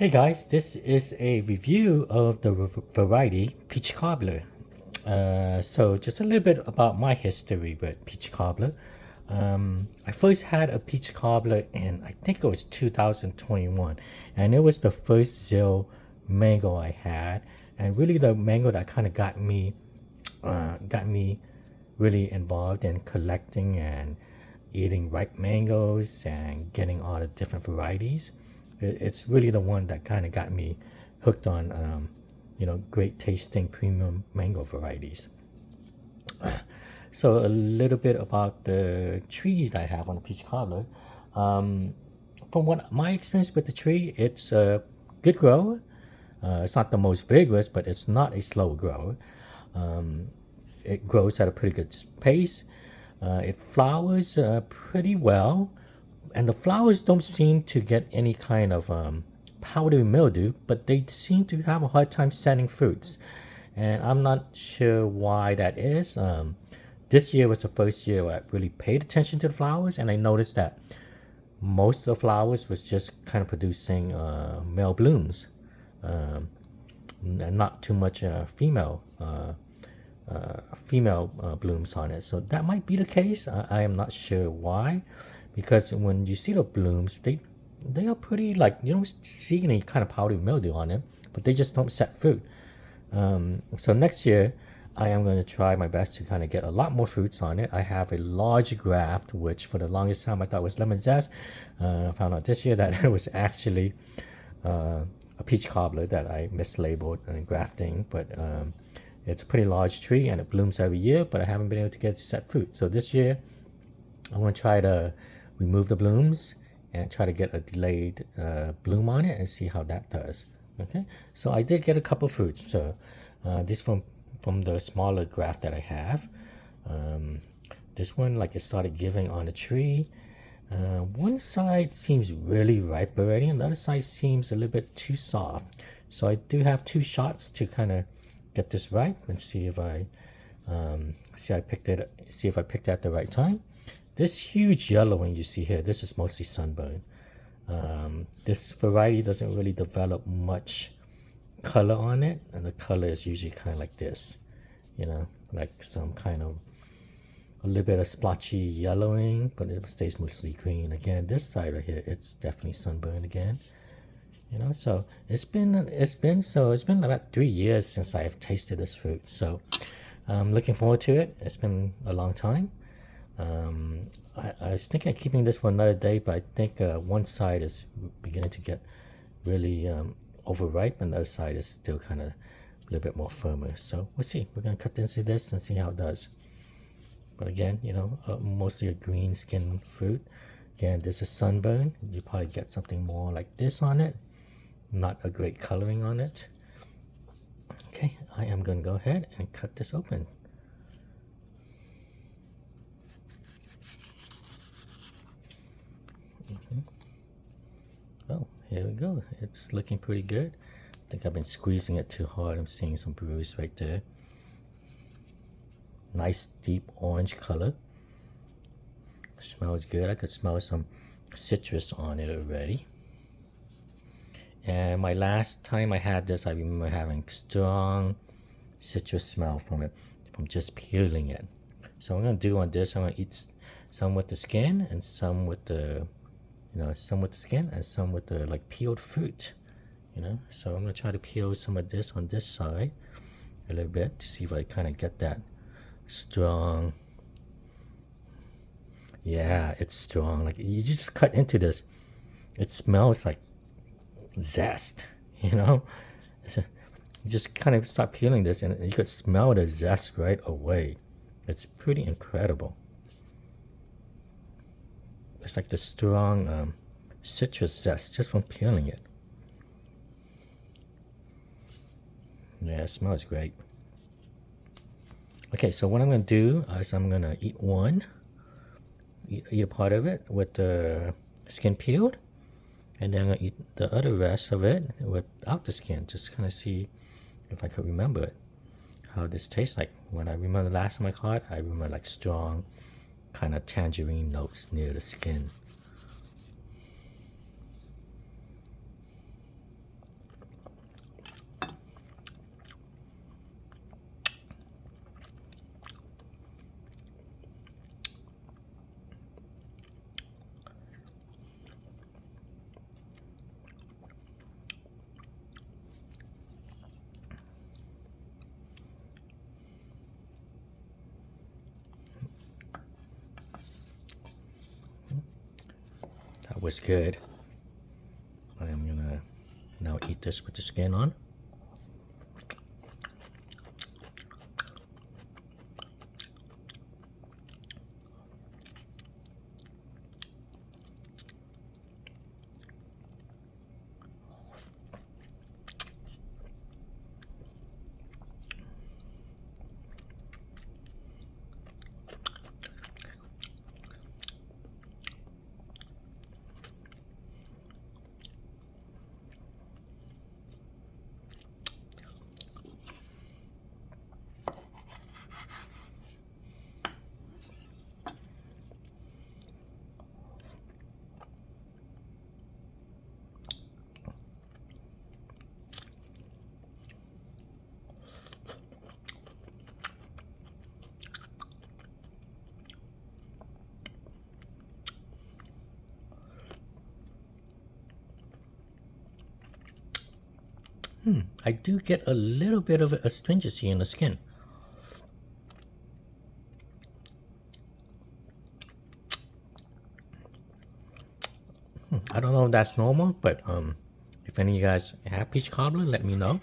Hey guys, this is a review of the variety peach cobbler. So just a little bit about my history with peach cobbler. I first had a peach cobbler in I think it was 2021, and it was the first zero mango I had, and really the mango that kind of got me really involved in collecting and eating ripe mangoes and getting all the different varieties. It's really the one that kind of got me hooked on, great tasting premium mango varieties. So a little bit about the tree that I have on the peach cobbler. From what my experience with the tree, it's a good grower. It's not the most vigorous, but it's not a slow grower. It grows at a pretty good pace. It flowers pretty well, and the flowers don't seem to get any kind of powdery mildew, but they seem to have a hard time setting fruits. And I'm not sure why that is. This year was the first year where I really paid attention to the flowers, and I noticed that most of the flowers was just kind of producing male blooms, and not too much female blooms on it. So that might be the case. I am not sure why, because when you see the blooms, they are pretty, like, you don't see any kind of powdery mildew on them, but they just don't set fruit. So next year I am going to try my best to kind of get a lot more fruits on it. I have a large graft, which for the longest time I thought was lemon zest. I found out this year that it was actually a peach cobbler that I mislabeled and grafting, but it's a pretty large tree and it blooms every year, but I haven't been able to get it to set fruit. So this year I'm going to try to remove the blooms and try to get a delayed bloom on it and see how that does. Okay, so I did get a couple fruits. So this from the smaller graft that I have. This one, like, it started giving on the tree. One side seems really ripe already, and the other side seems a little bit too soft. So I do have 2 shots to kind of get this right and see if I picked it at the right time. This huge yellowing you see here, this is mostly sunburn. This variety doesn't really develop much color on it, and the color is usually kind of like this, like some kind of a little bit of splotchy yellowing, but it stays mostly green. Again, this side right here, it's definitely sunburned again. So it's been about 3 years since I've tasted this fruit. So I'm looking forward to it. It's been a long time. I was thinking of keeping this for another day, but I think one side is beginning to get really overripe, and the other side is still kind of a little bit more firmer. So we'll see. We're going to cut into this and see how it does. But again, mostly a green skin fruit. Again, this is sunburn. You probably get something more like this on it. Not a great coloring on it. Okay, I am going to go ahead and cut this open. Oh, here we go. It's looking pretty good. I think I've been squeezing it too hard. I'm seeing some bruise right there. Nice deep orange color. Smells good. I could smell some citrus on it already. And my last time I had this, I remember having strong citrus smell from it, from just peeling it. So I'm going to do on this, I'm going to eat some with the skin and some with the some with the skin and some with the peeled fruit. So I'm going to try to peel some of this on this side a little bit to see if I kind of get that strong. Yeah, it's strong. Like, you just cut into this, it smells like zest. You just kind of start peeling this and you could smell the zest right away. It's pretty incredible. It's like the strong citrus zest just from peeling it. Yeah, it smells great. Okay, so what I'm going to do is I'm going to eat a part of it with the skin peeled, and then I'm going to eat the other rest of it without the skin, just kind of see if I could remember it, how this tastes like. When I remember the last time I caught it, I remember like strong kind of tangerine notes near the skin. That was good. I'm gonna now eat this with the skin on. I do get a little bit of astringency in the skin. I don't know if that's normal, but if any of you guys have peach cobbler, let me know.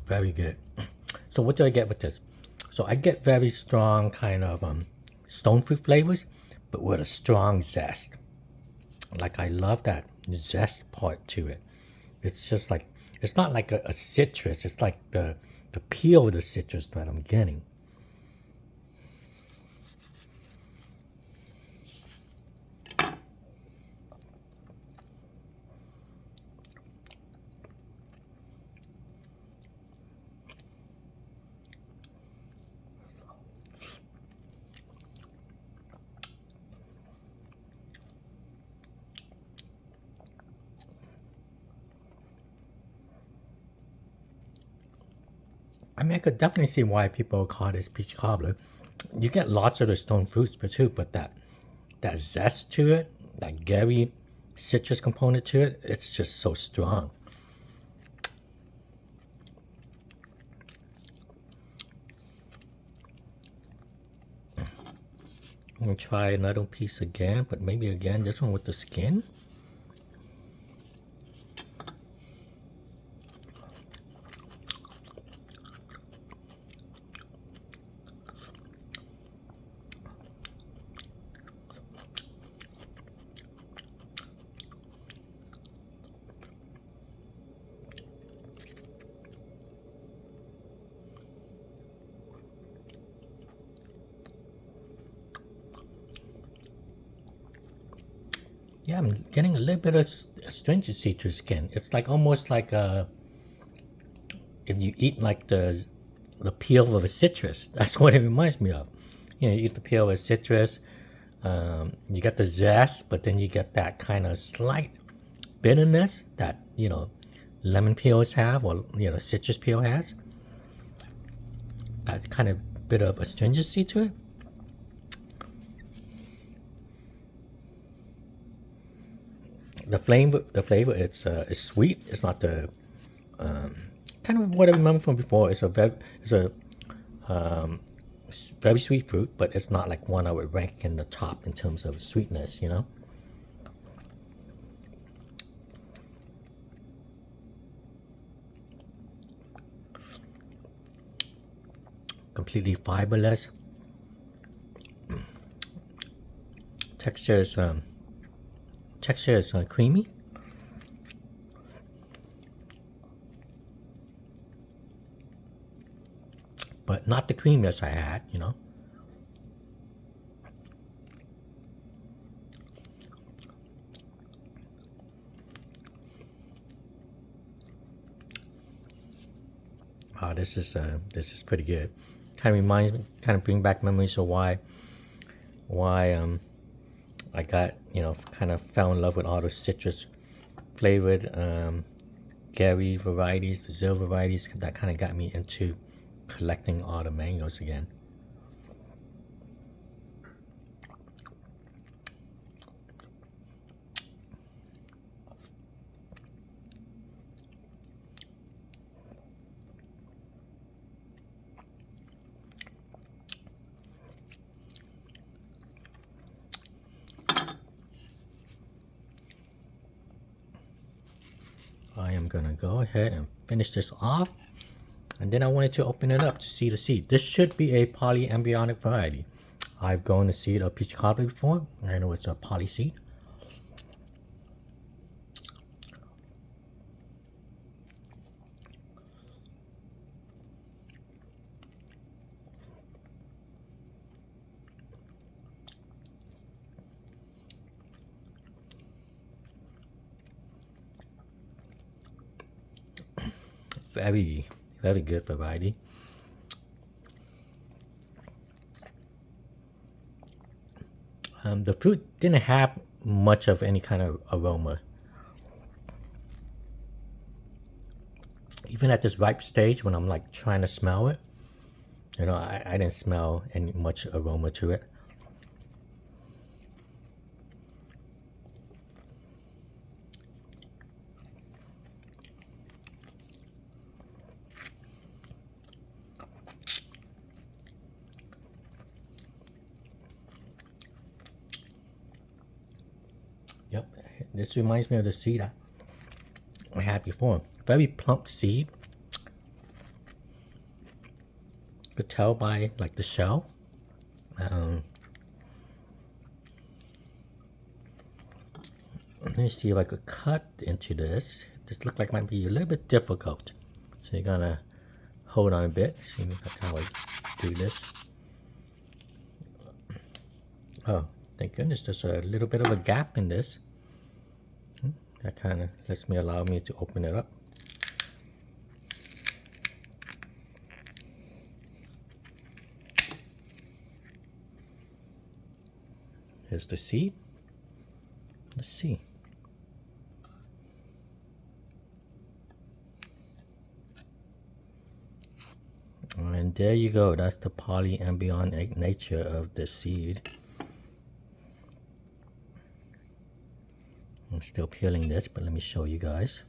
Very good. So what do I get with this? So I get very strong kind of stone fruit flavors, but with a strong zest. Like I love that zest part to it. It's just like, it's not like a citrus. It's like the peel of the citrus that I'm getting. I mean, I could definitely see why people call this peach cobbler. You get lots of the stone fruits, but too, but that zest to it, that berry citrus component to it, it's just so strong. I'm gonna try another piece again, but maybe again this one with the skin. Yeah, I'm getting a little bit of astringency to skin. It's like almost like if you eat like the peel of a citrus. That's what it reminds me of. You know, you eat the peel of a citrus, you get the zest, but then you get that kind of slight bitterness that, you know, lemon peels have, or, you know, citrus peel has. That kind of bit of astringency to it. The flavor, it's sweet. It's not the kind of what I remember from before. It's a very sweet fruit, but it's not like one I would rank in the top in terms of sweetness, you know. Completely fiberless. Texture is creamy. But not the creaminess I had, you know. This is pretty good. Kind of bring back memories of why I got, you know, kind of fell in love with all the citrus flavored Gary varieties, the Zill varieties. That kind of got me into collecting all the mangoes again. I am gonna go ahead and finish this off, and then I wanted to open it up to see the seed. This should be a polyembryonic variety. I've grown the seed of peach cobbler before. I know it's a poly seed. Very, very good variety. The fruit didn't have much of any kind of aroma. Even at this ripe stage, when I'm like trying to smell it, you know, I didn't smell any much aroma to it. Yep, this reminds me of the seed I had before. Very plump seed. You could tell by like the shell. Let me see if I could cut into this. This looked like it might be a little bit difficult. So you're gonna hold on a bit. See how I do this. Oh, thank goodness, there's a little bit of a gap in this. That kind of allow me to open it up. Here's the seed. Let's see. And there you go. That's the polyembryonic nature of the seed. I'm still peeling this, but let me show you guys.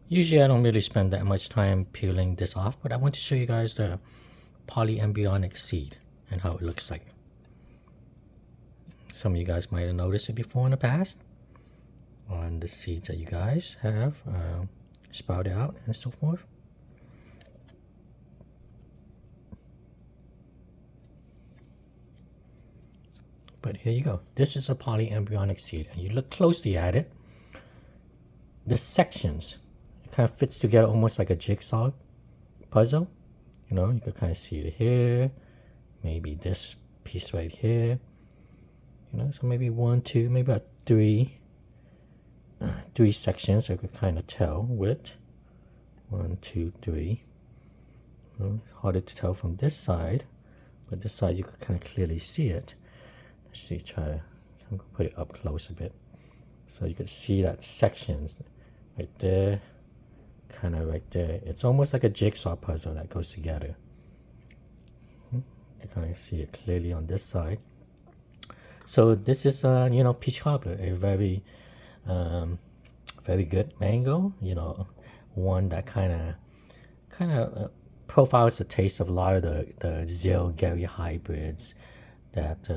Usually I don't really spend that much time peeling this off, but I want to show you guys the polyembryonic seed and how it looks like. Some of you guys might have noticed it before in the past on the seeds that you guys have sprouted out and so forth. But here you go. This is a polyembryonic seed, and you look closely at it. The sections, it kind of fits together almost like a jigsaw puzzle. You know, you can kind of see it here, maybe this piece right here. You know, so maybe 1, 2, maybe about three sections I could kind of tell with 1, 2, 3. You know, it's harder to tell from this side, but this side you could kind of clearly see it. Let's see, I'm gonna put it up close a bit so you can see that sections right there, kind of right there. It's almost like a jigsaw puzzle that goes together. You kind of see it clearly on this side. So this is you know, peach cobbler, a very very good mango, you know, one that kind of kind of profiles the taste of a lot of the Zell-Gary hybrids that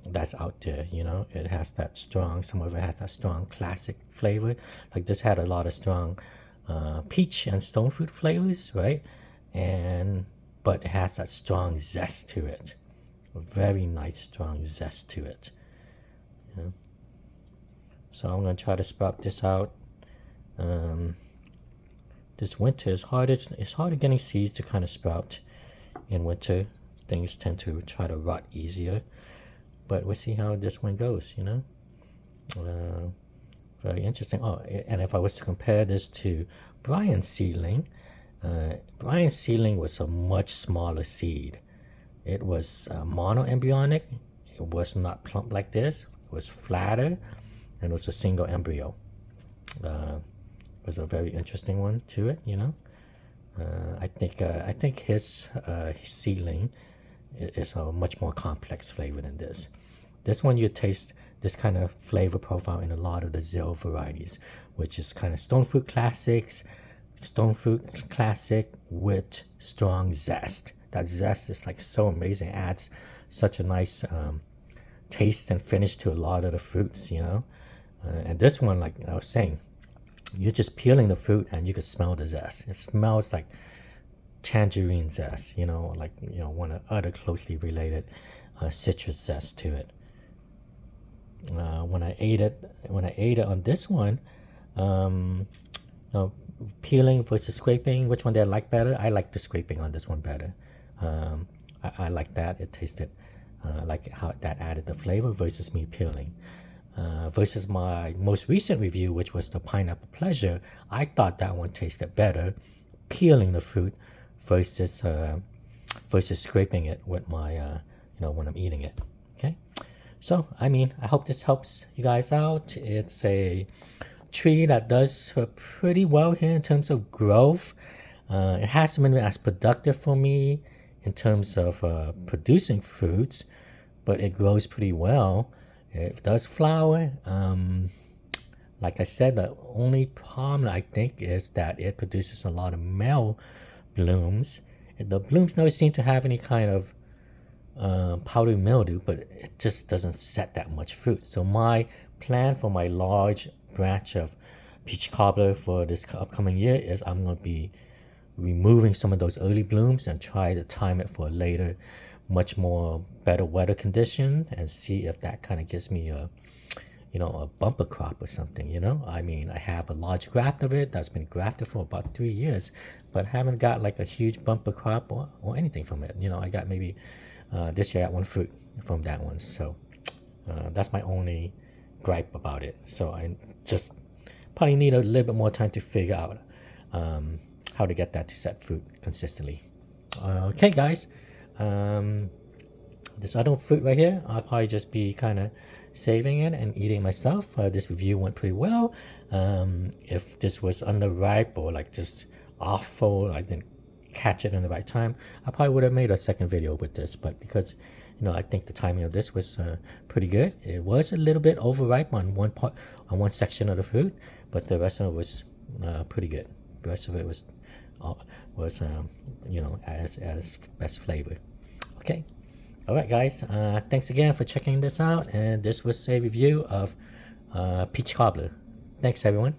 that's out there. You know, it has that strong. Some of it has that strong classic flavor. Like this had a lot of strong peach and stone fruit flavors, right? But it has that strong zest to it. A very nice strong zest to it. Yeah. So I'm gonna try to sprout this out. This winter is harder. It's harder getting seeds to kind of sprout in winter. Things tend to try to rot easier. But we'll see how this one goes, you know. Very interesting. Oh, and if I was to compare this to Brian's seedling, Brian's seedling was a much smaller seed. It was monoembryonic. It was not plump like this. It was flatter, and it was a single embryo. It was a very interesting one to it, you know. I think his seedling is a much more complex flavor than this. This one you taste this kind of flavor profile in a lot of the Zell varieties, which is kind of stone fruit classic with strong zest. That zest is like so amazing. It adds such a nice taste and finish to a lot of the fruits, you know. And this one, like I was saying, you're just peeling the fruit and you can smell the zest. It smells like tangerine zest, you know, like, you know, one of other closely related citrus zest to it. When I ate it on this one, you know, peeling versus scraping, which one did I like better? I like the scraping on this one better. I like that. It tasted like how that added the flavor versus me peeling. Versus my most recent review, which was the pineapple pleasure, I thought that one tasted better peeling the fruit versus scraping it with my you know, when I'm eating it. Okay, so I mean, I hope this helps you guys out. It's a tree that does pretty well here in terms of growth. It hasn't been as productive for me in terms of producing fruits, but it grows pretty well. It does flower. Like I said, the only problem I think is that it produces a lot of male blooms. The blooms never seem to have any kind of powdery mildew, but it just doesn't set that much fruit. So my plan for my large branch of peach cobbler for this upcoming year is I'm going to be removing some of those early blooms and try to time it for a later, much more better weather condition, and see if that kind of gives me a, you know, a bumper crop or something, you know. I mean, I have a large graft of it that's been grafted for about 3 years, but haven't got like a huge bumper crop or anything from it. You know, I got maybe this year I got one fruit from that one. So that's my only gripe about it. So I just probably need a little bit more time to figure out how to get that to set fruit consistently. Okay, guys. This other fruit right here, I'll probably just be kind of saving it and eating myself. This review went pretty well. If this was underripe or like just awful, I didn't catch it in the right time, I probably would have made a second video with this. But because, you know, I think the timing of this was pretty good. It was a little bit overripe on one section of the fruit, but the rest of it was pretty good. The rest of it was you know, as best flavor. Okay, all right, guys. Thanks again for checking this out, and this was a review of peach cobbler. Thanks, everyone.